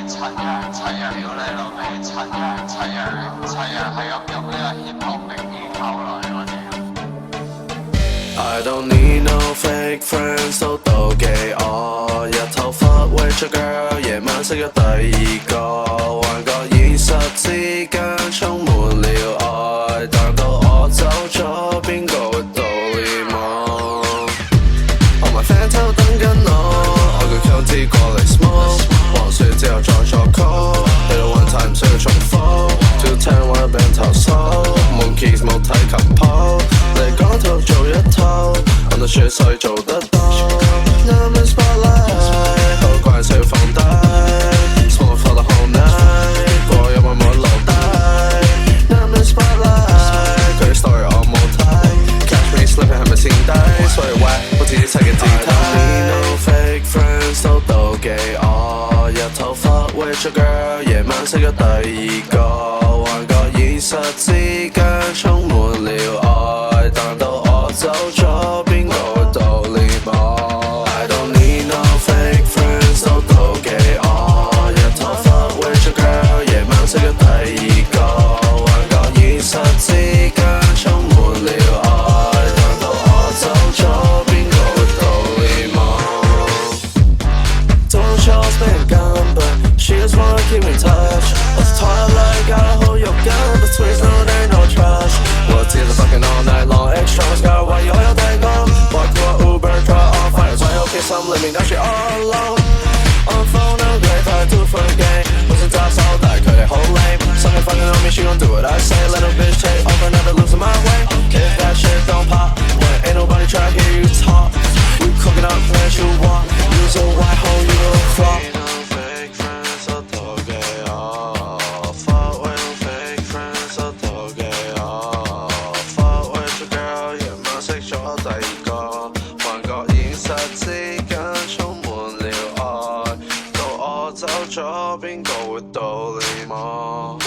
柒人，屌你老味，柒人係咁用呢個 hip hop 名義溝女我屌。I don't need no fake friends， 都妒忌我，日頭 fuck with your girl， 夜晚識咗第二個，幻覺現實之間充滿了愛，但到我走咗，邊個會悼念我 ？All my friends 都等緊我，我叫 County 過嚟 smoke， 黃雪之後再作曲，去到 one time 唔需要重複 ，Two ten 玩到俾人投訴，冇 keys 冇睇琴譜。嚟講套做一套，我都說所以做得到。I'm in spotlight， 好怪需要放低 ，smoke for the whole night， 過夜晚冇留低。I'm in spotlight， 佢 story 我冇睇 ，catch me slipping 係咪先低？所以 wet 好似砌嘅字體。I don't need no fake friends， 都妒忌我，日頭 fuck with your girl， 夜晚識咗第二個，幻覺現實之間充滿了愛。但到我走咗，邊個會悼念我 ？I don't need no fake friends， 都妒忌我，日頭 fuck with your girl， 夜晚識咗第二個，幻覺現實之間充滿了愛。但到我走咗，邊個會悼念我 ？Don't show us 俾人跟 but she just wanna keep in touch。我是 Twilight， 搞得好肉緊 ，but twins no there no trust。我知道 fucking all night long。Extras 搞為我有第二個，外國 Uber drop off， 反而在屋企心裏面都是 all alone。On phone no great hard to forget， 我想抓手，但係佢哋好 lame。Something fucking on me，she gon' do what I say。Little bitch take over，never losing my way。If that shit don't pop，when ain't nobody try to hear you talk。You cooking up when you walk，use a white hole you a flop。第二個幻覺現實之間充滿了愛，到我走咗，邊個會悼念我？